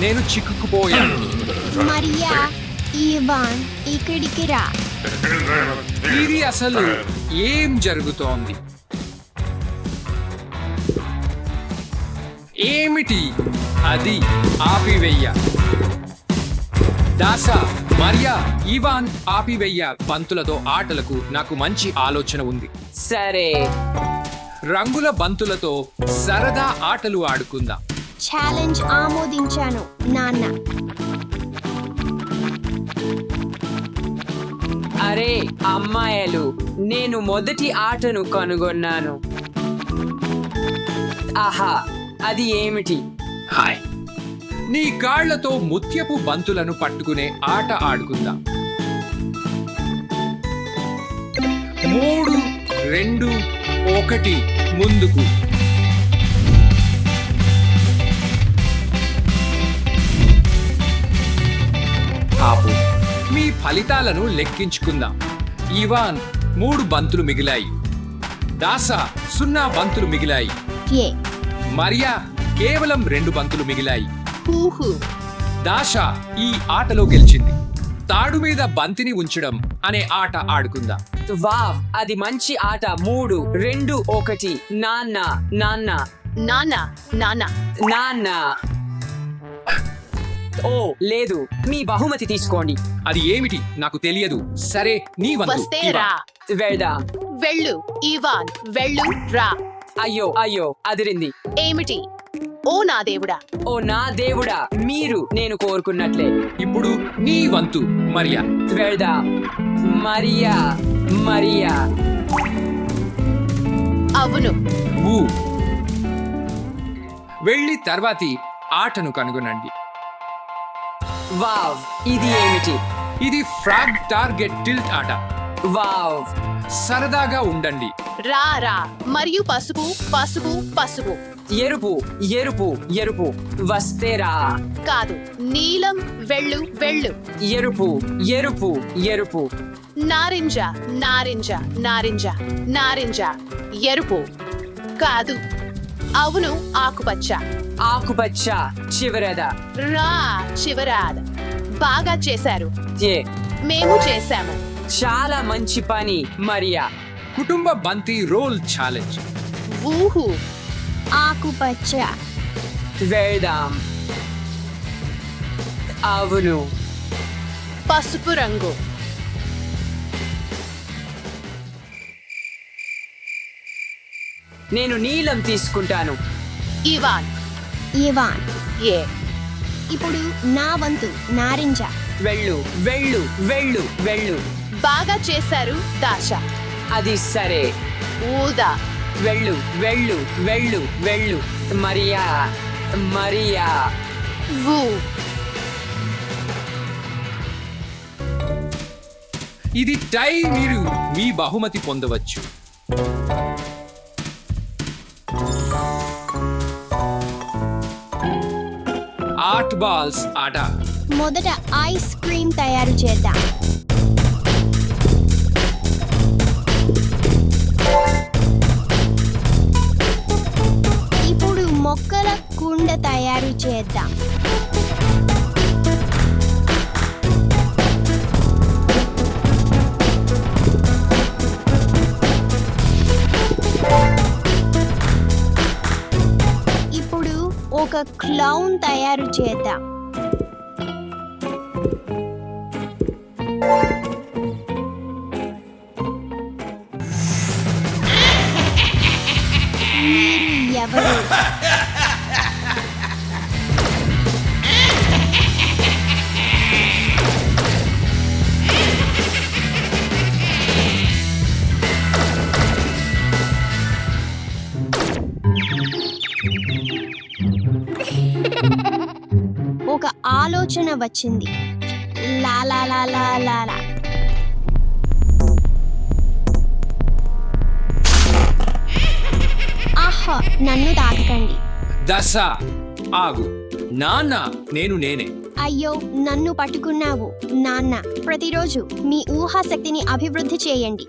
నేను చిక్కుకుపోయాను. మరియా, ఇవాన్ ఇక్కడికి రా. ఇది అసలు ఏం జరుగుతోంది? ఏమిటి అది? ఆపివెయ్య. దాసా, మరియా, ఇవాన్ ఆపివెయ్య. బంతులతో ఆటలకు నాకు మంచి ఆలోచన ఉంది. సరే, రంగుల బంతులతో సరదా ఆటలు ఆడుకుందాం. ఛాలెంజ్ ఆమోదించాను నాన్న. అరే అమ్మాయిలు, నేను మొదటి ఆటను కనుగొన్నాను. ఆహా, అది ఏమిటి? హాయ్, నీ కాళ్లతో ముత్యపు బంతులను పట్టుకునే ఆట ఆడుకుందాం. 3, 2, 1 ముందుకు. ఆపు. మీ ఫలితాలను లెక్కించుకుందాం. ఇవాన్ 3 బంతులు మిగిలాయి. దాసా 0 బంతులు మిగిలాయి. ఏ మరియా కేవలం 2 బంతులు మిగిలాయి. హూహు. దాషా ఈ ఆటలో గెలిచింది. తాడు మీద బంతిని ఉంచడం అనే ఆట ఆడుకుందాం. వావ్, అది మంచి ఆట. 3, 2, 1. నాన్న నాన్న నాన్న నాన్న నాన్న. ఓ లేదు, మీ బహుమతి తీసుకోండి. అది ఏమిటి నాకు తెలియదు. సరే, నీ వంతు. వస్తే ఇవాన్. రా. వెళ్దాం. వెళ్ళు ఇవాన్, వెళ్ళు రా. అయ్యో అయ్యో, అదిరింది. ఏమిటి? ఓ నా దేవుడా! ఓ నా దేవుడా, మీరు నేను కోరుకున్నట్లే. ఇప్పుడు నీ వంతు మరియా. వెళ్దాం. మరియా మరియా. అవును, ఊ. వెళ్ళి తర్వాతి ఆటను కనుగొనండి. వావ్, ఇది ఏమిటి? ఇది ఫ్రాగ్ టార్గెట్ టిల్ట్ ఆట. వావ్, సరదాగా ఉండండి. రా రా. మరియు పసుపు పసుపు పసుపు. ఎరుపు ఎరుపు ఎరుపు. వస్తే రా. కాదు, నీలం. వెళ్ళు వెళ్ళు. ఎరుపు ఎరుపు ఎరుపు. నారింజ నారింజ నారింజ నారింజ. ఎరుపు. కాదు. అవును, ఆకుపచ్చ. ఆకుపచ్చ. చివరద. రా చివరాద. బాగా చేశారు. ఏ, మేము చేశాము. చాలా మంచి పని మరియా. కుటుంబ బంతి రోల్ ఛాలెంజ్. ఊహు. ఆకుపచ్చ. వెళ్దాం. అవును, పసుపు రంగు. నేను నీలం తీసుకుంటాను. ఇవాన్. ఇవాన్. ఏ. ఇప్పుడు నా వంతు నారింజ. వెళ్ళు వెళ్ళు వెళ్ళు వెళ్ళు. బాగా చేశారు దాషా. అది సరే. ఊదా. వెళ్ళు వెళ్ళు వెళ్ళు వెళ్ళు. మరియా మరియా. ఊ. ఇది టై. మీరు మీ బహుమతి పొందవచ్చు. ఆర్ట్ బాల్స్ ఆట. మొదట ఐస్ క్రీమ్ తయారు చేద్దాం. ఇప్పుడు మొక్కల కుండ తయారు చేద్దాం. ఇప్పుడు ఒక క్లౌన్ తయారు చేద్దాం. మీరు ఎవరు? ఒక ఆలోచన వచ్చింది. లా లా లా లా లా లా. నన్ను తాకకండి. దశ ఆగు. నాన్న నేనే. అయ్యో, నన్ను పట్టుకున్నావు నాన్న. ప్రతిరోజు మీ ఊహాశక్తిని అభివృద్ధి చేయండి.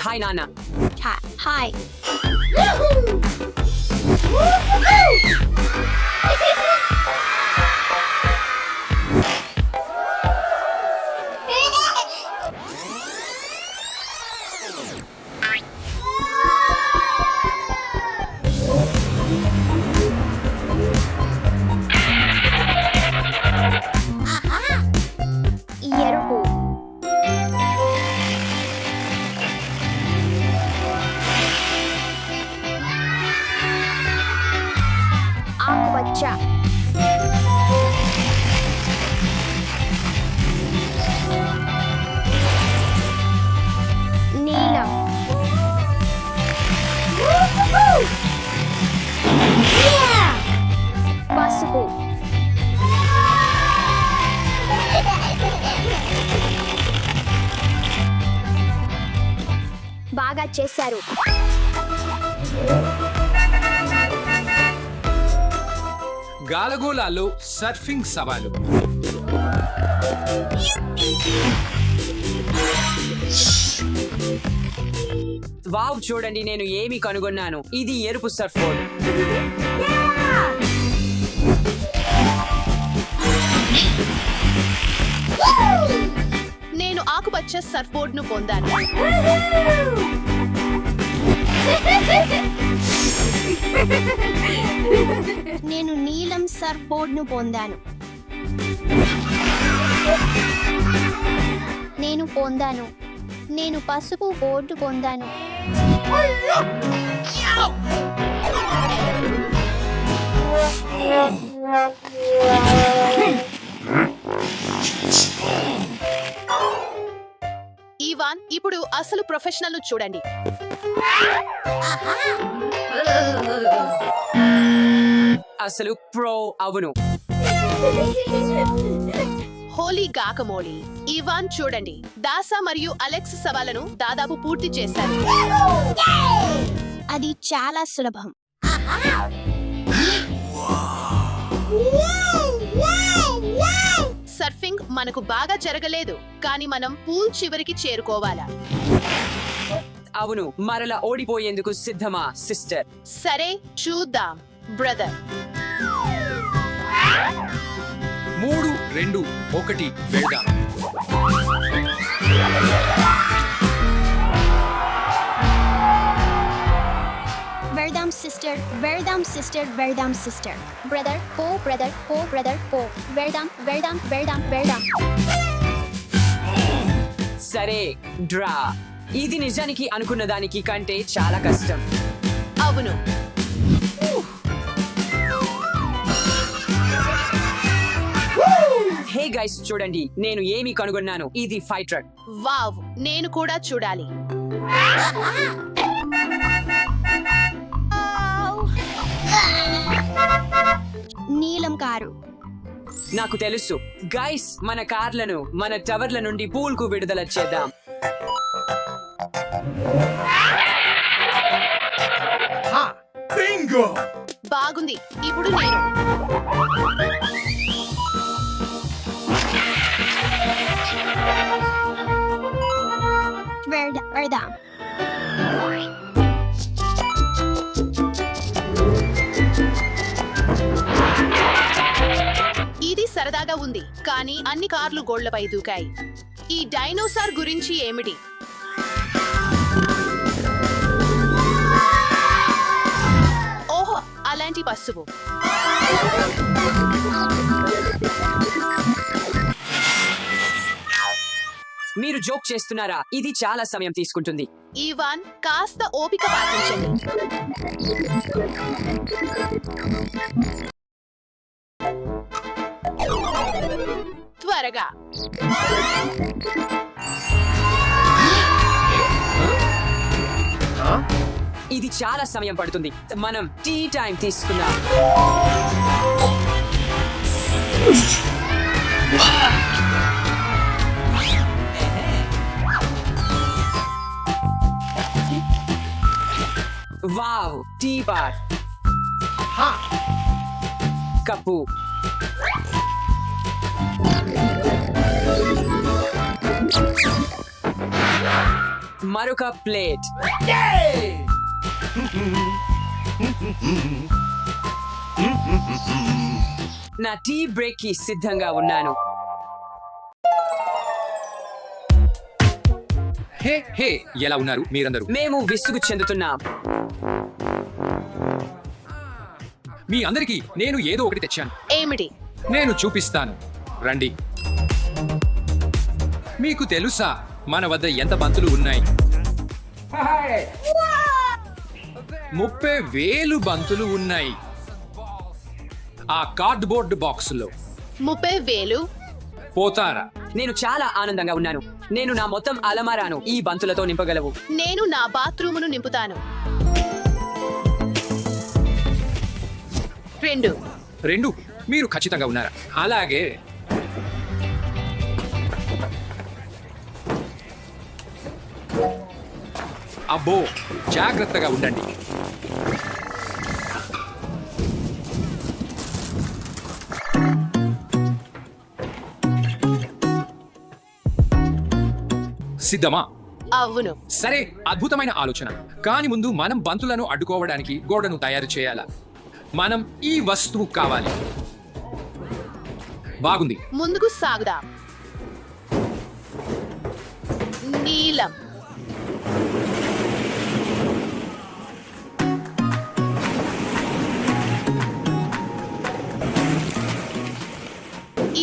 హాయ్ నాన్న. హాయ్. ఎరుపు, ఆకుపచ్చ, నీలం, పసుపు, బాగా చేశారు. గాలగోలాల్లో సర్ఫింగ్ సవాలు. వావ్, చూడండి నేను ఏమి కనుగొన్నాను. ఇది ఎరుపు సర్ఫ్ బోర్డ్. నేను ఆకుపచ్చ సర్ఫ్ బోర్డ్ ను పొందాను. నేను నీలం సర్ఫ్ బోర్డ్ను పొందాను. నేను పసుపు బోర్డు పొందాను. ఈవాన్, ఇప్పుడు అసలు ప్రొఫెషనల్ ను చూడండి. అసలు ప్రో. అవును. హోలీ గాకమోళి. ఈవాన్ చూడండి, దాసా మరియు అలెక్స్ సవాలను దాదాపు పూర్తి చేశారు. అది చాలా సులభం. సర్ఫింగ్ మనకు బాగా జరగలేదు, కానీ మనం పూల్ చివరికి చేరుకోవాలా? అవును, మరలా ఓడిపోయేందుకు సిద్ధమా సిస్టర్? సరే, చూద్దాం బ్రదర్. 3, 2, 1 వెళ్దాం. వెళ్దాం సిస్టర్, వెళ్దాం సిస్టర్, వెళ్దాం సిస్టర్. బ్రదర్ పో, బ్రదర్ పో, బ్రదర్ పో. వెళ్దాం, వెళ్దాం, వెళ్దాం, వెళ్దాం. సరే, డ్రా. ఇది నిజానికి అనుకున్న దానికి కంటే చాలా కష్టం. అవును. హే గైస్, చూడండి నేను ఏమి కనుగొన్నాను. ఇది ఫైర్ ట్రక్. వావ్, నేను కూడా చూడాలి. నీలం కారు. నాకు తెలుసు గైస్, మన కార్లను మన టవర్ల నుండి పూల్ కు విడుదల చేద్దాం. బాగుంది. ఇప్పుడు నేను వెళ్దాం. ఇది సరదాగా ఉంది, కానీ అన్ని కార్లు గోళ్లపై దూకాయి. ఈ డైనోసార్ గురించి ఏమిటి? ఓహో, అలాంటి పసుపు. మీరు జోక్ చేస్తున్నారా? ఇది చాలా సమయం తీసుకుంటుంది. ఈవాన్, కాస్త ఓపిక పాటించండి. త్వరగా. ఇది చాలా సమయం పడుతుంది. మనం టీ టైం తీసుకుందాం. వావ్, టీ బార్, కప్పు, మరొక ప్లేట్, నా టీ బ్రేక్ కి సిద్ధంగా ఉన్నాను. హే హే ఎలా ఉన్నారు మీరందరూ? మేము విసుగు చెందుతున్నాం. మీ అందరికీ నేను ఏదో ఒకటి తెచ్చాను. ఏమిటి? నేను చూపిస్తాను రండి. మీకు తెలుసా మన వద్ద ఎంత బంతులు ఉన్నాయి? 30,000 బంతులు ఉన్నాయి ఆ కార్డ్బోర్డ్ బాక్స్ లో. 30,000? పోతారా? నేను చాలా ఆనందంగా ఉన్నాను. నేను నా మొత్తం అలమారాను ఈ బంతులతో నింపగలవు. నేను నా బాత్రూమును నింపుతాను. 2 మీరు ఖచ్చితంగా ఉన్నారా? అలాగే అబ్బో జాగ్రత్తగా ఉండండి. సిద్ధమా? అవును. సరే, అద్భుతమైన ఆలోచన. కానీ ముందు మనం బంతులను అడ్డుకోవడానికి గోడను తయారు చేయాలా? మనం ఈ వస్తువు కావాలి. బాగుంది. ముందుకు సాగుదాం. నీలం,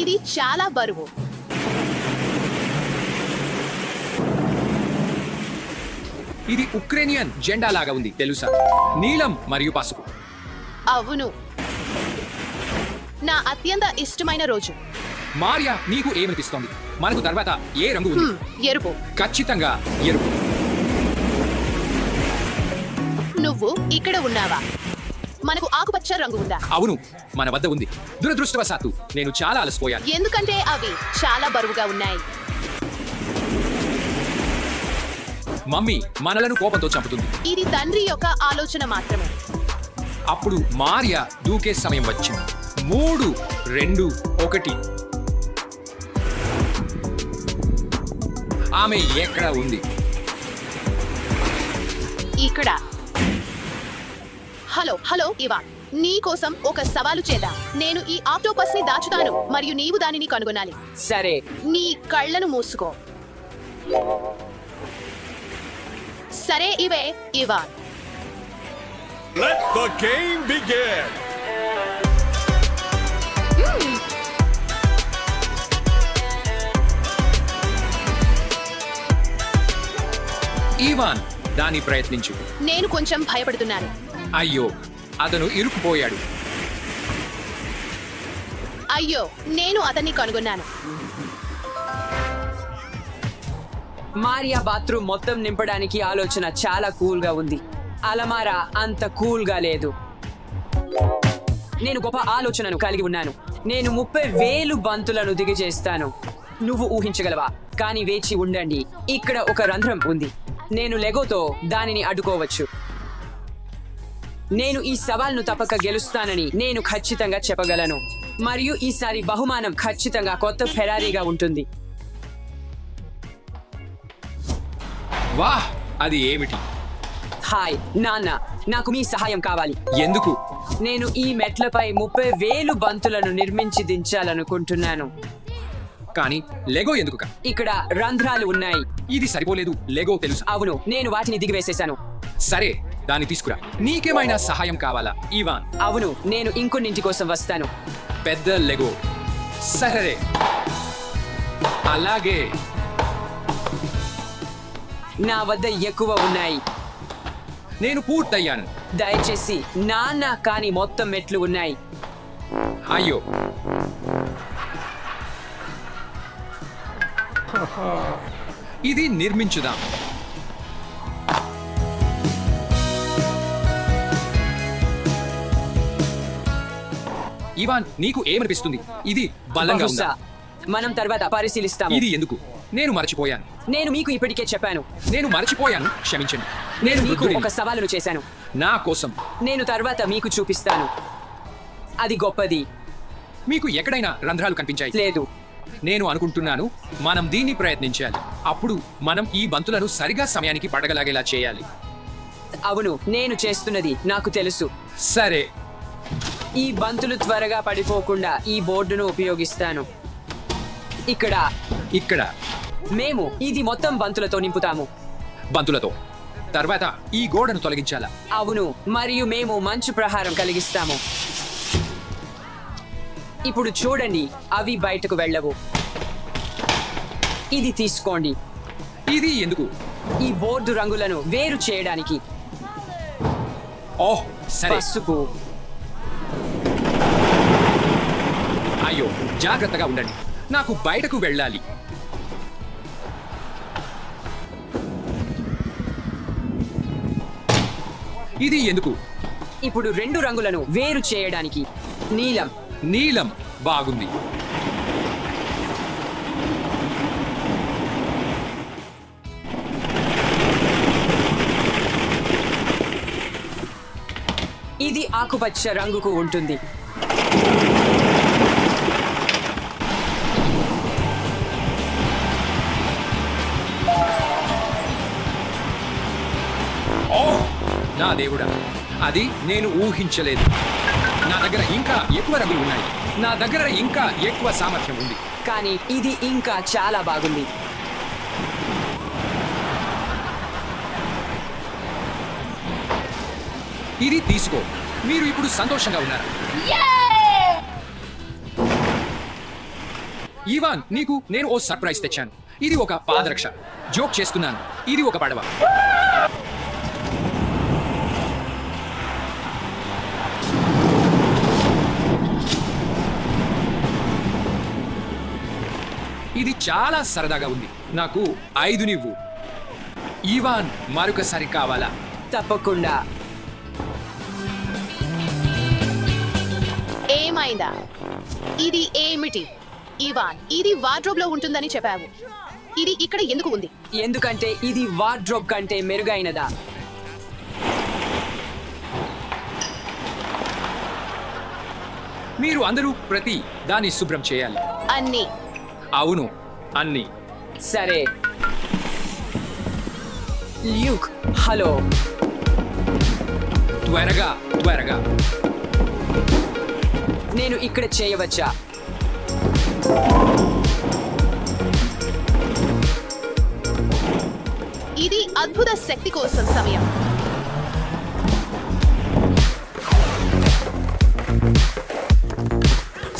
ఇది చాలా బరువు. ఇది ఉక్రేనియన్ జెండా లాగా ఉంది తెలుసా? నీలం మరియు పసుపు. అవును, నా అత్యంత ఇష్టమైన రోజు. మార్యా, నీకు ఏమనిపిస్తోంది? మనకు తర్వాత ఏ రంగు ఉంది? ఎరుపు. ఖచ్చితంగా ఎరుపు. నువ్వు ఇక్కడ ఉన్నావా? మనకు ఆకుపచ్చ రంగు ఉందా? అవును, మన వద్ద ఉంది. దురదృష్టవశాత్తు నేను చాలా అలసిపోయాను. ఎందుకంటే అవి చాలా బరువుగా ఉన్నాయి. మమ్మీ మనలను కోపంతో చంపుతుంది. ఇది తండ్రి యొక్క ఆలోచన మాత్రమే. అప్పుడు మార్యా దూకే సమయం వచ్చింది. 3, 2, 1. ఆమె ఎక్కడ ఉంది? ఇక్కడ. హలో హలో ఇవాన్, నీ కోసం ఒక సవాలు చేద్దాం. నేను ఈ ఆక్టోపస్ ని దాచుతాను మరియు నీవు దానిని కనుగొనాలి. సరే, నీ కళ్ళను మూసుకో. సరే, ఇవే Ivan. Let the game begin! Ivan, దాన్ని ప్రయత్నించు. నేను కొంచెం భయపడుతున్నాను. అయ్యో, అతను ఇరుక్కుపోయాడు. అయ్యో, నేను అతన్ని కనుగొన్నాను. మారియా బాత్రూమ్ మొత్తం నింపడానికి ఆలోచన చాలా కూల్ గా ఉంది. అలమారా అంత కూల్ గా లేదు. నేను గొప్ప ఆలోచనను కలిగి ఉన్నాను. నేను 30,000 బంతులను దిగజేస్తాను. నువ్వు ఊహించగలవా? కానీ వేచి ఉండండి. ఇక్కడ ఒక రంధ్రం ఉంది. నేను లెగోతో దానిని అడ్డుకోవచ్చు. నేను ఈ సవాల్ను తప్పక గెలుస్తానని నేను ఖచ్చితంగా చెప్పగలను. మరియు ఈసారి బహుమానం ఖచ్చితంగా కొత్త ఫెరారీగా ఉంటుంది. వాహ్, అది ఏమిటి? హాయ్ నాన్న, నాకు మీ సహాయం కావాలి. ఎందుకు? నేను ఈ మెట్లపై 30,000 బంతులను నిర్మించి దించాలనుకుంటున్నాను. కానీ లెగో ఎందుకు? ఇక్కడ రంధ్రాలు ఉన్నాయి. ఇది సరిపోలేదు. లెగో తెలుసు. అవును, నేను వాటిని దిగివేసేశాను. సరే, దాన్ని తీసుకురా. నీకేమైనా సహాయం కావాలా ఈవాన్? అవును, నేను ఇంకొన్నింటి కోసం వస్తాను. పెద్ద లెగో. సరే, అలాగే. నా వద్ద ఎక్కువ ఉన్నాయి. నేను పూర్తయ్యాను. దయచేసి నాన్న, కానీ మొత్తం మెట్లు ఉన్నాయి. అయ్యో, ఇది నిర్మించుదాం. ఇవాన్, నీకు ఏమనిపిస్తుంది? ఇది బలంగా ఉందా? బహుశా మనం తర్వాత పరిశీలిస్తాము. ఇది ఎందుకు? నేను మర్చిపోయాను. నేను మీకు ఇప్పటికే చెప్పాను. నేను మర్చిపోయాను, క్షమించండి. నేను మీకు వృద్ధుడిని. ఒక సవాలును చేశాను. నా కోసం. నేను తర్వాత మీకు చూపిస్తాను. అది గొప్పది. మీకు ఎక్కడైనా రంధ్రాలు కనిపించాయి? లేదు. నేను అనుకుంటున్నాను మనం దీన్ని ప్రయత్నించాలి. అప్పుడు మనం ఈ బంతులను సరిగా సమయానికి పడగలాగేలా చేయాలి. అవును, నేను చేస్తున్నది నాకు తెలుసు. సరే, ఈ బంతులు త్వరగా పడిపోకుండా ఈ బోర్డును ఉపయోగిస్తాను. ఇక్కడ మేము ఇది మొత్తం బంతులతో నింపుతాము. బంతులతో తర్వాత ఈ గోడను తొలగించాలా? అవును, మరియు మేము మంచు ప్రహారం కలిగిస్తాము. ఇప్పుడు చూడండి, అవి బయటకు వెళ్ళవు. ఇది తీసుకోండి. ఇది ఎందుకు? ఈ బోర్డు రంగులను వేరు చేయడానికి. ఓహ్ సరే. పసుపు. అయ్యో, జాగ్రత్తగా ఉండండి. నాకు బయటకు వెళ్ళాలి. ఇది ఎందుకు? ఇప్పుడు 2 రంగులను వేరు చేయడానికి. నీలం. నీలం బాగుంది. ఇది ఆకుపచ్చ రంగుకు ఉంటుంది. ఓహ్ నా దేవుడా, అది నేను ఊహించలేదు. నా దగ్గర ఇంకా ఎక్కువ రంగులు ఉన్నాయి. నా దగ్గర ఇంకా ఎక్కువ సామర్థ్యం ఉంది. కానీ ఇది ఇంకా చాలా బాగుంది. ఇది తీసుకో. మీరు ఇప్పుడు సంతోషంగా ఉన్నారు. ఈవాన్, నీకు నేను ఓ సర్ప్రైజ్ తెచ్చాను. ఇది ఒక పాదరక్ష. జోక్ చేస్తున్నాను. ఇది ఒక పడవ. ఇది చాలా సరదాగా ఉంది. నాకు 5 నివ్వు. ఈవాన్, మరొకసారి కావాలా? తప్పకుండా. ఏమైందా? ఇది ఏమిటి? ఇవాన్, ఇది వార్డ్రోబ్ లో ఉంటుందని చెప్పావు. ఇది ఇక్కడ ఎందుకు ఉంది? ఎందుకంటే ఇది వార్డ్రోబ్ కంటే మెరుగైనదా? మీరు అందరూ ప్రతి దాన్ని శుభ్రం చేయాలి. అన్ని. అవును, అన్ని. సరే. Luke, hello. త్వరగా త్వరగా. నేను ఇక్కడ చేయవచ్చా? ఇది అద్భుత శక్తి కోసం సమయం.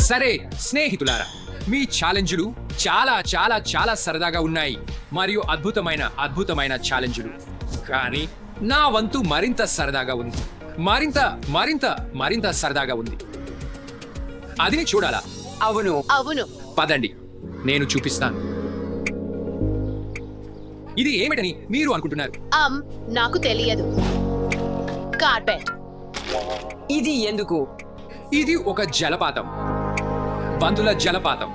సరే స్నేహితులారా, మీ ఛాలెంజ్లు చాలా చాలా చాలా సరదాగా ఉన్నాయి మరియు అద్భుతమైన ఛాలెంజ్లు. కానీ నా వంతు మరింత సరదాగా ఉంది. మరింత మరింత మరింత సరదాగా ఉంది. అది చూడాలా? అవును. అవును. పదండి, నేను చూపిస్తాను. ఇది ఏమిటని మీరు అనుకుంటున్నారు? నాకు తెలియదు. కార్పెట్. ఇది ఎందుకు? ఇది ఒక జలపాతం. బంతుల జలపాతం.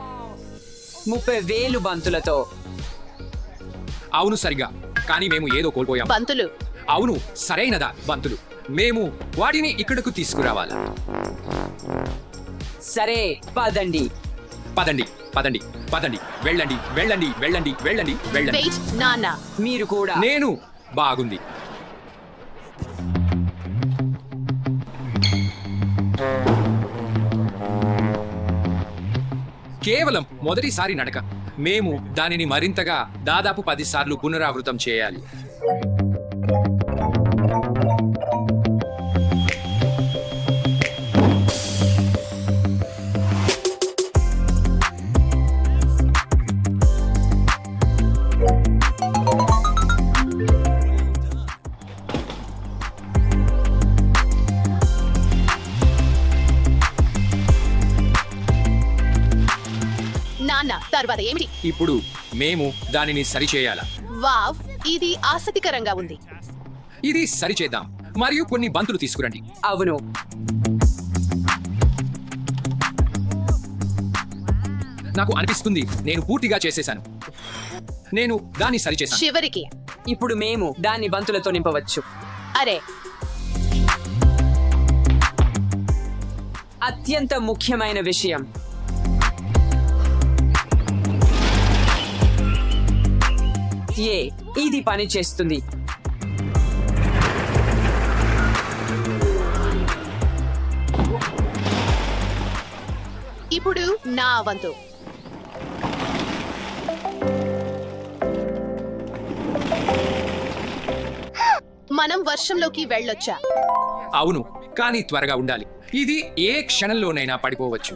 30,000 బంతులతో. అవును, సరిగా. కానీ మేము ఏదో కోల్పోయాం. బంతులు. అవును, సరైనదా? బంతులు. మేము వాటిని ఇక్కడకు తీసుకురావాలా? సరే, పదండి. పదండి పదండి పదండి. వెళ్ళండి వెళ్ళండి వెళ్ళండి వెళ్ళండి వెళ్ళండి. వెయిట్, నాన్న. మీరు కూడా. నేను బాగుంది. కేవలం మొదటిసారి నడక. మేము దానిని మరింతగా దాదాపు 10 సార్లు పునరావృతం చేయాలి. నాన్న, తర్వాత ఏమిటి? ఇప్పుడు మేము దానిని సరిచేయాలా? వావ్, ఇది ఆసక్తికరంగా ఉంది. ఇది సరిచేద్దాం మరియు కొన్ని బంతులు తీసుకురండి. అవును. నాకు అనిపిస్తుంది నేను పూర్తిగా చేసేశాను. నేను దాన్ని సరిచేశాను. చివరికి ఇప్పుడు మేము దాన్ని బంతులతో నింపవచ్చు. అరే, అత్యంత ముఖ్యమైన విషయం. ఇది పని చేస్తుంది. ఇప్పుడు నా వంతు. మనం వర్షంలోకి వెళ్ళొచ్చా? అవును, కానీ త్వరగా ఉండాలి. ఇది ఏ క్షణంలోనైనా పడిపోవచ్చు.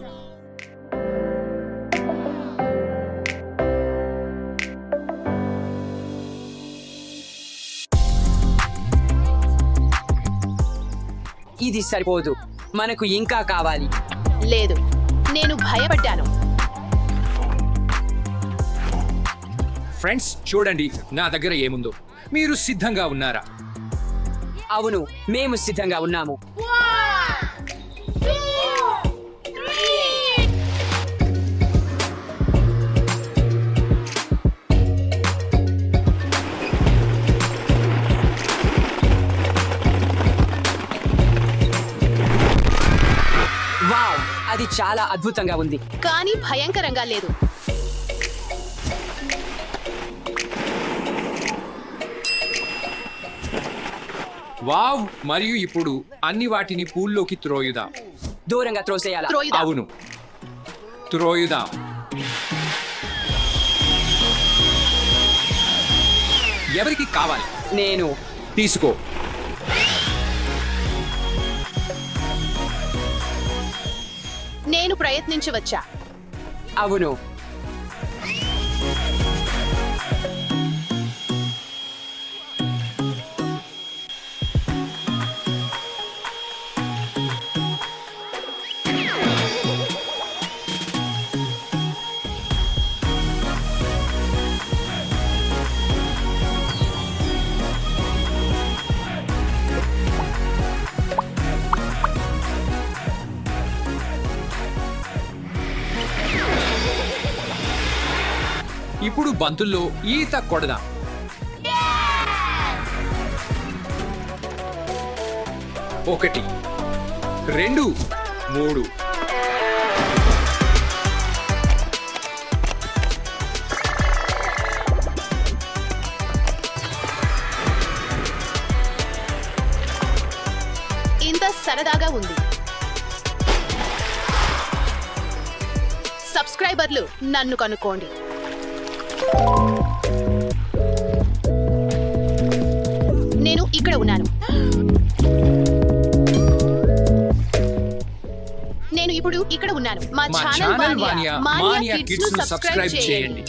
ఇది సరిపోదు, మనకు ఇంకా కావాలి. లేదు, నేను భయపడ్డాను. ఫ్రెండ్స్, చూడండి నా దగ్గర ఏముందో. మీరు సిద్ధంగా ఉన్నారా? అవును, మేము సిద్ధంగా ఉన్నాము. వావ్, అది చాలా అద్భుతంగా ఉంది. కానీ భయంకరంగా లేదు. వావ్! మరియు ఇప్పుడు అన్ని వాటిని పూల్లోకి త్రోయుదాం. దూరంగా త్రోసేయాలా? త్రోయుదా? అవును, త్రోయుదాం. ఎవరికి కావాలి? నేను. తీసుకో. నేను ప్రయత్నించవచ్చా? అవును. ఇప్పుడు బంతుల్లో ఈత కొడదాం. ఒకటి, 2, 3. ఇంత సరదాగా ఉంది. సబ్స్క్రైబర్లు, నన్ను కనుక్కోండి. నేను ఇక్కడ ఉన్నాను. నేను ఇప్పుడు ఇక్కడ ఉన్నాను. మా మా ఛానల్ ఛానల్ మానియా కిడ్స్ ను సబ్స్క్రైబ్ చేయండి.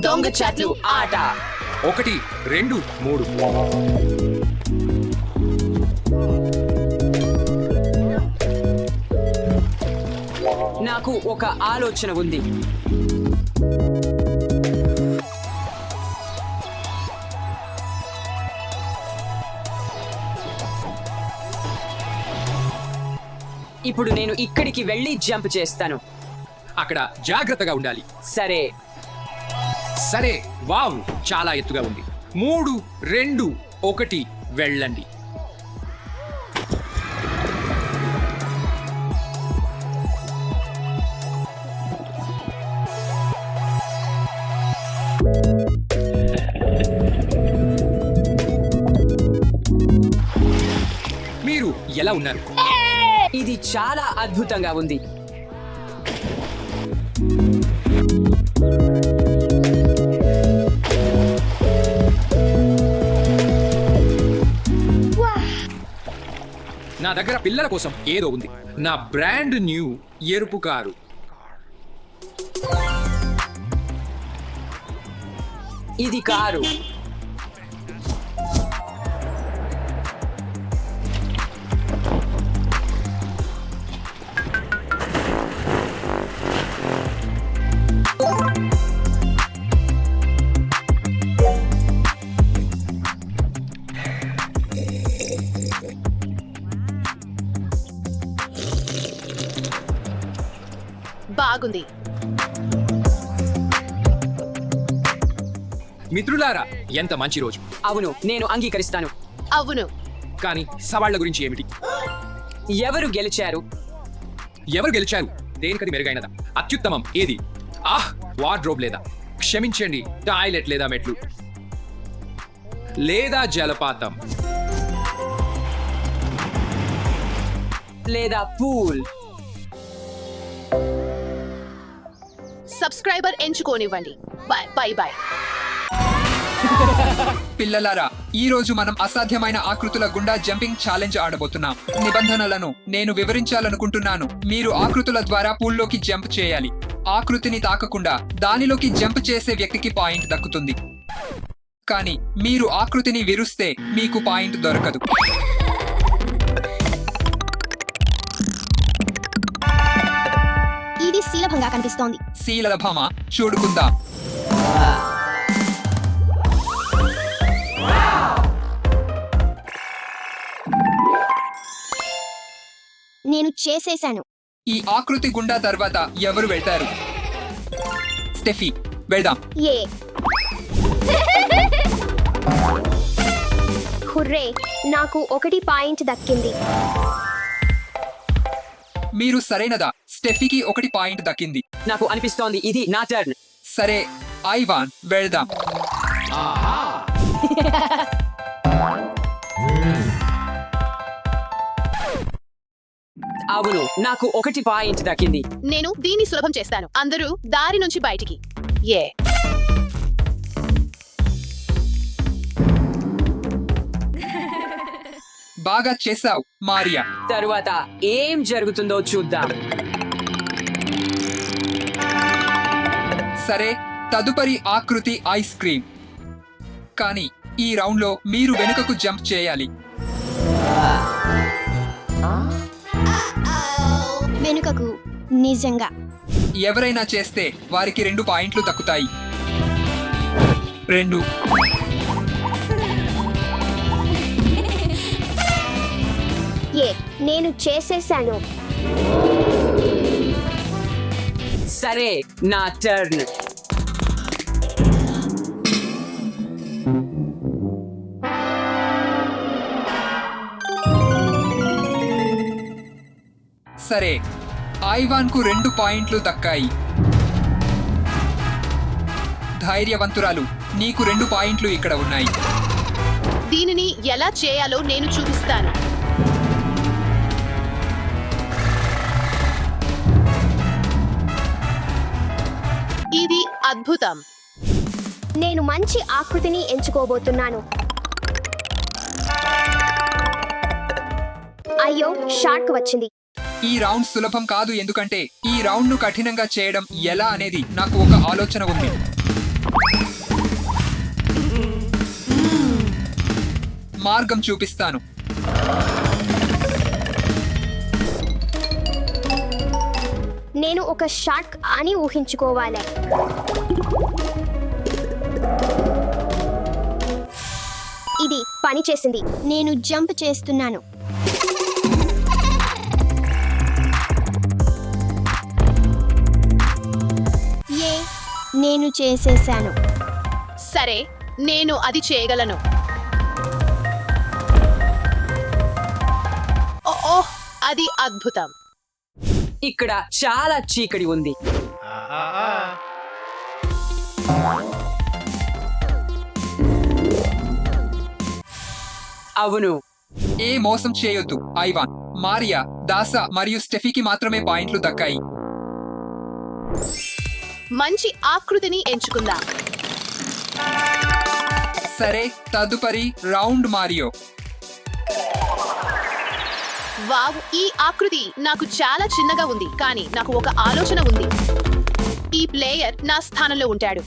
దొంగ చాట్లు ఆట. 1, 2, 3. నాకు ఒక ఆలోచన ఉంది. ఇప్పుడు నేను ఇక్కడికి వెళ్ళి జంప్ చేస్తాను. అక్కడ జాగ్రత్తగా ఉండాలి. సరే. సరే, వావ్, చాలా ఎత్తుగా ఉంది. 3, 2, 1, వెళ్ళండి. మీరు ఎలా ఉన్నారు? ఇది చాలా అద్భుతంగా ఉంది. నా దగ్గర పిల్లల కోసం ఏదో ఉంది. నా బ్రాండ్ న్యూ ఎరుపు కారు. ఇది కారు. బాగుంది. మిత్రులారా, ఎంత మంచి రోజు. అవును, నేను అంగీకరిస్తాను. అవును. కానీ సవాళ్ల గురించి ఏమిటి? ఎవరు గెలిచారు? ఎవరు గెలిచారు? దేనికది మెరుగైనదా? అత్యుత్తమం ఏది? వార్డ్రోబ్ లేదా, క్షమించండి, టాయిలెట్ లేదా మెట్లు లేదా జలపాతం లేదా పూల్? సబ్స్క్రైబర్ ఎంచుకోనివ్వండి. Bye bye bye. పిల్లలారా, ఈ రోజు మనం అసాధ్యమైన ఆకృతుల గుండా జంపింగ్ ఛాలెంజ్ ఆడబోతున్నాం. నిబంధనలను నేను వివరించాలనుకుంటున్నాను. మీరు ఆకృతుల ద్వారా పూల్లోకి జంప్ చేయాలి. ఆకృతిని తాకకుండా దానిలోకి జంప్ చేసే వ్యక్తికి పాయింట్ దక్కుతుంది. కానీ మీరు ఆకృతిని విరుస్తే మీకు పాయింట్ దొరకదు. ఇది సులభంగా కనిపిస్తోంది. శీలభమ చూడుకుందాం. నేను చేసేశాను. ఈ ఆకృతి గుండా తర్వాత ఎవరు వెళ్తారు? స్టెఫీ, వెళ్దాం. ఏ హుర్రే, నాకు 1 పాయింట్ దక్కింది. మీరు సరైనదా? స్టెఫీకి 1 పాయింట్ దక్కింది. నాకు అనిపిస్తోంది ఇది నా టర్న్. సరే ఐవాన్, వెళ్దాం. అవును, నాకు 1 పాయింట్ దక్కింది. నేను దీన్ని సులభం చేస్తాను. అందరూ దారి నుంచి బయటికి. ఏ బాగా చేసావు మారియా. తరువాత ఏం జరుగుతుందో చూద్దాం. సరే, తదుపరి ఆకృతి ఐస్ క్రీమ్. కానీ ఈ రౌండ్లో మీరు వెనుకకు జంప్ చేయాలి. వెనుకకు. నిజంగా ఎవరైనా చేస్తే వారికి 2 పాయింట్లు దక్కుతాయి. 2. ఏ నేను చేసేశాను. సరే, నా టర్న్. సరే, ఐవాన్కు 2 పాయింట్లు దక్కాయి. ధైర్యవంతురాలు, నీకు 2 పాయింట్లు ఇక్కడ ఉన్నాయి. దీనిని ఎలా చేయాలో నేను చూపిస్తాను. ఇది అద్భుతం. నేను మంచి ఆకృతిని ఎంచుకోబోతున్నాను. అయ్యో, షార్క్ వచ్చింది. ఈ రౌండ్ సులభం కాదు, ఎందుకంటే ఈ రౌండ్ను కఠినంగా చేయడం ఎలా అనేది నాకు ఒక ఆలోచన ఉంది. మార్గం చూపిస్తాను. నేను ఒక షార్క్ అని ఊహించుకోవాలి. ఇది పని చేసింది. నేను జంప్ చేస్తున్నాను. ఏ నేను చేసేశాను. సరే, నేను అది చేయగలను. ఓహ్, అది అద్భుతం. ఇక్కడ చాలా చీకటి ఉంది. అవును, ఏ మోసం చేయొద్దు ఐవాన్. మారియా, దాసా మరియు స్టెఫీకి మాత్రమే పాయింట్లు దక్కాయి. మంచి ఆకృతిని ఎంచుకుందాం. సరే, తదుపరి రౌండ్ మారియో. వావ్, ఈ ఆకృతి నాకు చాలా చిన్నగా ఉంది, కానీ నాకు ఒక ఆలోచన ఉంది. ఈ ప్లేయర్ నా స్థానంలో ఉంటాడు.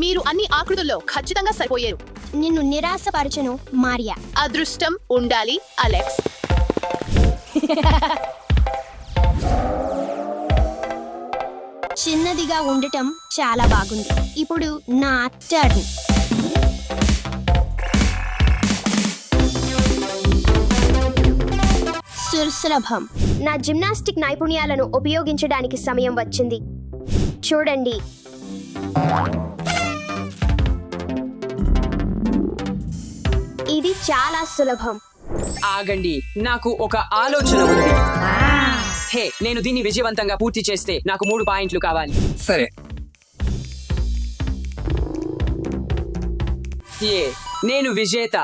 మీరు అన్ని ఆకృతుల్లో ఖచ్చితంగా సరిపోయారు. నిన్ను నిరాశపరచను మారియా. అదృష్టం ఉండాలి అలెక్స్. చిన్నదిగా ఉండటం చాలా బాగుంది. ఇప్పుడు నా టర్న్. సులభం. నా జిమ్నాస్టిక్ నైపుణ్యాలను ఉపయోగించడానికి సమయం వచ్చింది. చూడండి. ఇది చాలా సులభం. ఆగండి, నాకు ఒక ఆలోచన ఉంది. హే, నేను దీన్ని విజయవంతంగా పూర్తి చేస్తే నాకు 3 పాయింట్లు కావాలి. సరే, ఏ నేను విజేత.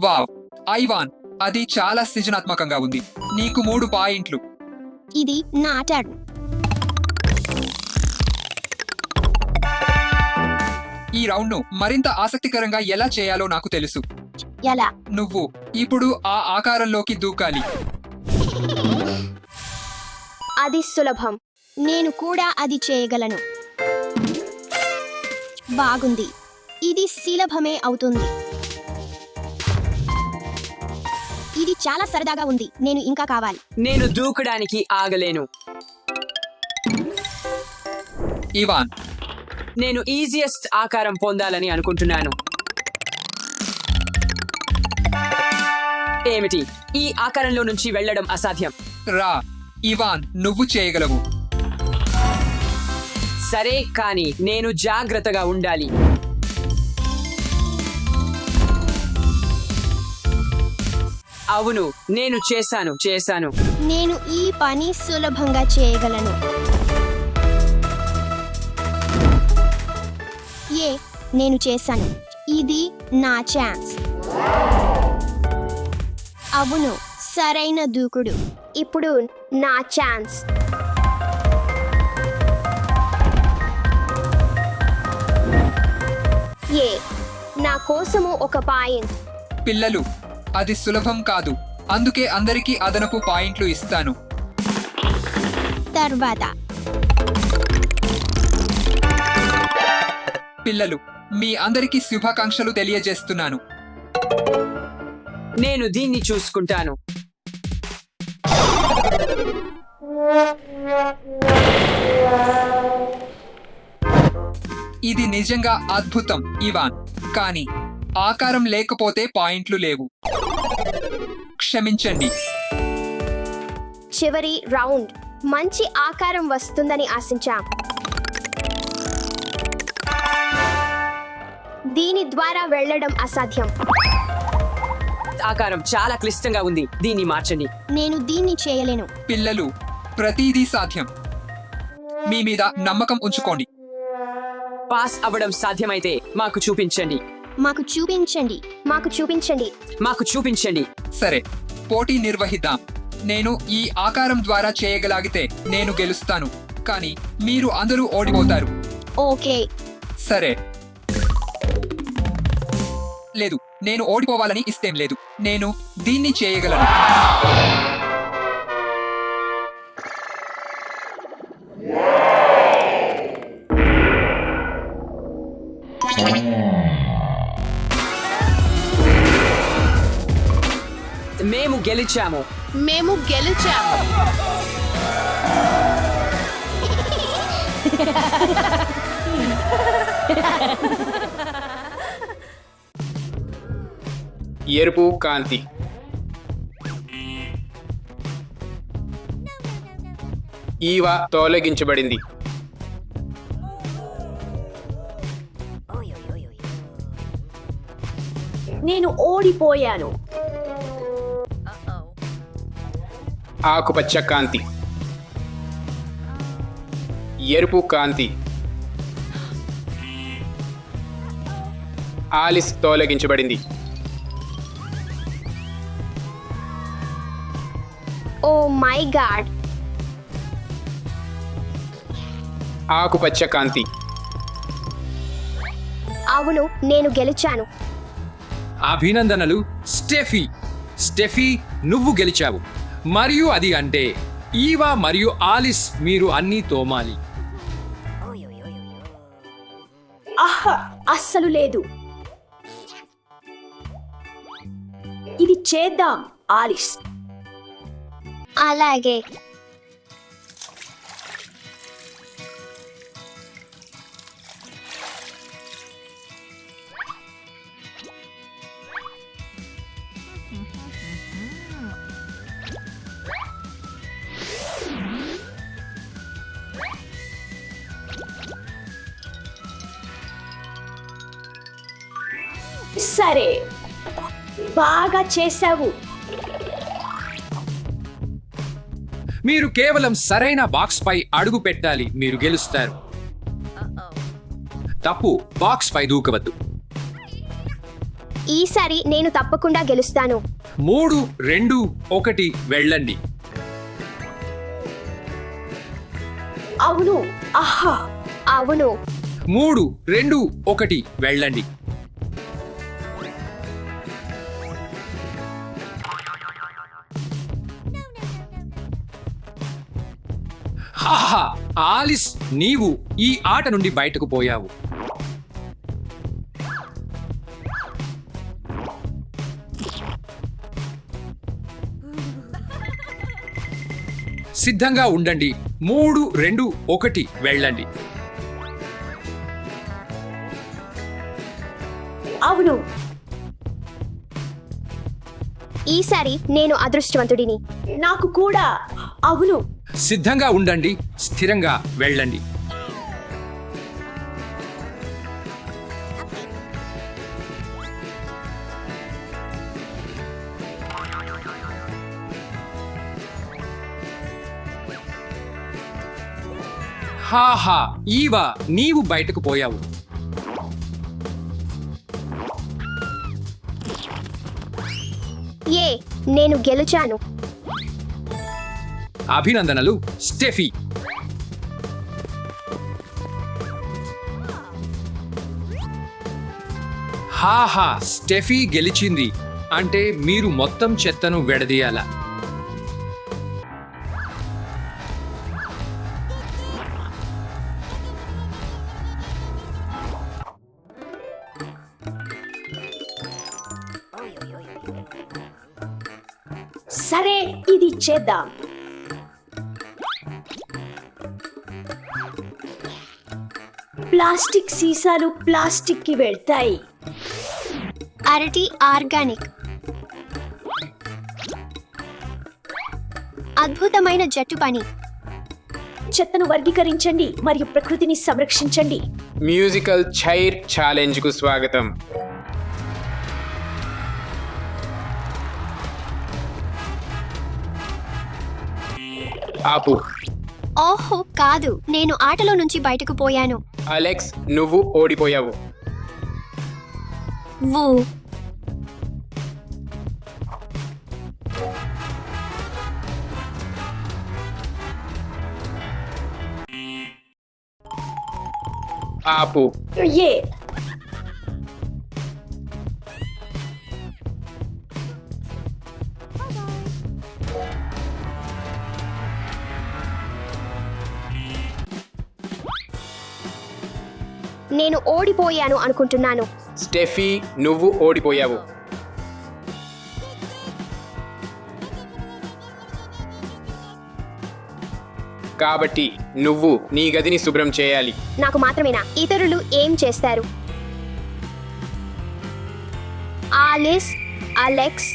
వావ్ ఐవాన్, అది చాలా సృజనాత్మకంగా ఉంది. నీకు 3 పాయింట్లు. ఇది నా టర్న్. ఈ రౌండ్ను మరింత ఆసక్తికరంగా ఎలా చేయాలో నాకు తెలుసు. ఎలా? నువ్వు ఇప్పుడు ఆ ఆకారంలోకి దూకాలి. అది సులభం. నేను కూడా అది చేయగలను. బాగుంది. ఇది సులభమే అవుతుంది. ఇది చాలా సరదాగా ఉంది. నేను ఇంకా కావాలి. నేను దూకడానికి ఆగలేను. ఇవాన్, నేను ఈజియెస్ట్ ఆకారం పొందాలని అనుకుంటున్నాను. ఏమిటి? ఈ ఆకారంలో నుంచి వెళ్ళడం అసాధ్యం. రా ఇవాన్, నువ్వు చేయగలవు. సరే, కానీ నేను జాగ్రత్తగా ఉండాలి. అవును, నేను చేశాను. నేను ఈ పని సులభంగా చేయగలను. నేను చేశాను. ఇది నా ఛాన్స్. అవును, సరైన దూకుడు. ఇప్పుడు నా ఛాన్స్. నా కోసము ఒక పాయింట్. పిల్లలు, అది సులభం కాదు. అందుకే అందరికీ అదనపు పాయింట్లు ఇస్తాను. తర్వాత పిల్లలు, మీ అందరికీ శుభాకాంక్షలు తెలియజేస్తున్నాను. నేను దీన్ని చూసుకుంటాను. ఇది నిజంగా అద్భుతం ఇవాన్, కానీ ఆకారం లేకపోతే పాయింట్లు లేవు. క్షమించండి. చివరి రౌండ్. మంచి ఆకారం వస్తుందని ఆశించాం. దీని ద్వారా వెళ్ళడం అసాధ్యం. ఆకారం చాలా క్లిష్టంగా ఉంది. దీన్ని మార్చండి. నేను దీన్ని చేయలేను. పిల్లలు, ప్రతిదీ సాధ్యం. మీ మీద నమ్మకం ఉంచుకోండి. పాస్ అవ్వడం సాధ్యమైతే మాకు చూపించండి. మాకు చూపించండి. సరే, పోటీ నిర్వహిద్దాం. నేను ఈ ఆకారం ద్వారా చేయగలిగితే నేను గెలుస్తాను, కానీ మీరు అందరూ ఓడిపోతారు. ఓకే. సరే. లేదు, నేను ఓడిపోవాలని ఇష్టం లేదు. నేను దీన్ని చేయగలను. మేము గెలిచాము. ఎరుపు కాంతి. ఈవ తొలగించబడింది. నేను ఓడిపోయాను. ఆకుపచ్చ కాంతి. ఎరుపు కాంతి. ఆలిస్ తొలగించబడింది. Oh my God. ఆకుపచ్చ కాంతి. అవును, నేను గెలిచాను. అభినందనలు స్టెఫీ, నువ్వు గెలిచావు. మరియు అది అంటే ఈవా మరియు ఆలిస్ మీరు అన్నీ తోమాలి. అస్సలు లేదు. ఇది చేద్దాం ఆలిస్. అలాగే. సరే, బాగా చేశావు. మీరు కేవలం సరైన బాక్స్ పై అడుగు పెట్టాలి, మీరు గెలుస్తారు. తప్పు, బాక్స్ పై దూకవద్దు. ఈసారి నేను తప్పకుండా గెలుస్తాను. 3, 2, 1 వెళ్ళండి. అవును. ఆహా, అవును. 3, 2, 1 వెళ్ళండి. హాహా, ఆలిస్, నీవు ఈ ఆట నుండి బయటకు పోయావు. సిద్ధంగా ఉండండి. 3, 2, 1 వెళ్ళండి. అవును. ఈసారి నేను అదృష్టవంతుడిని. నాకు కూడా. అవును. సిద్ధంగా ఉండండి. స్థిరంగా వెళ్ళండి. హాహా, ఈవా, నీవు బయటకు పోయావు. నేను గెలిచాను. అభినందనలు, స్టెఫీ. హాహా, స్టెఫీ గెలిచింది. అంటే మీరు మొత్తం చెత్తను విడదీయాలా? సరే, ఇది చేద్దాం. ప్లాస్టిక్ సీసాలు ప్లాస్టిక్ కి వెళ్తాయి. అరటి ఆర్గానిక్. అద్భుతమైన జట్టు పని. చెత్తను వర్గీకరించండి మరియు ప్రకృతిని సంరక్షించండి. మ్యూజికల్ చైర్ ఛాలెంజ్ కు స్వాగతం. ఆపు. ఓహో కాదు, నేను ఆటలో నుంచి బయటకు పోయాను. అలెక్స్, నువ్వు ఓడిపోయావు. వూ. ఆపు. ఏ నేను ఓడిపోయాను అనుకుంటున్నాను. స్టెఫీ, నువ్వు ఓడిపోయావు. కాబట్టి నువ్వు నీ గదిని శుభ్రం చేయాలి. నాకు మాత్రమేనా? ఇతరులు ఏం చేస్తారు? Alice, Alex.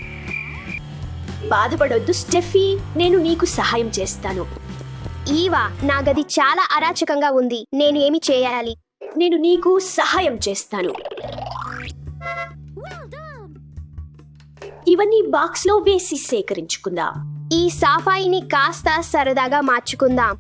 బాధపడొద్దు స్టెఫీ, నేను నీకు సహాయం చేస్తాను. ఈవా, నా గది చాలా అరాచకంగా ఉంది. నేను ఏమి చేయాలి? నేను నీకు సహాయం చేస్తాను. ఇవన్నీ బాక్స్ లో వేసి సేకరించుకుందాం. ఈ సాఫాయిని కాస్త సరదాగా మార్చుకుందాం.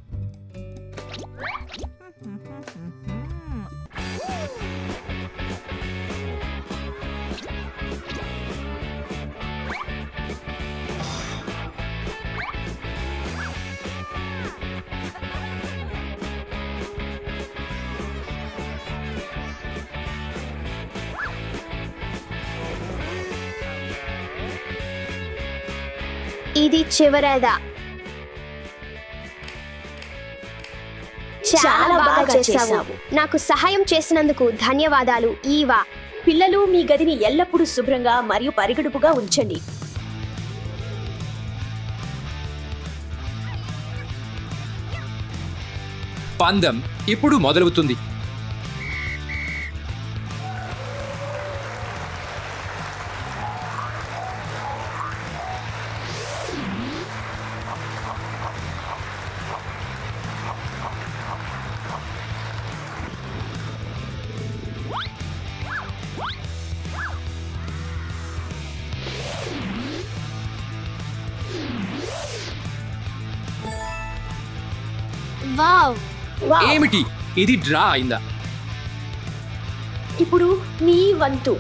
ఇది చివరదా. చాలా బాగా చేశావు. నాకు సహాయం చేసినందుకు ధన్యవాదాలు ఈవా. పిల్లలు, మీ గదిని ఎల్లప్పుడూ శుభ్రంగా మరియు పరిగడుపుగా ఉంచండి. పందెం ఇప్పుడు మొదలవుతుంది. వావ్ ఏమిటి ఇది డ్రా అయిందా? ఇప్పుడు నీ వంతు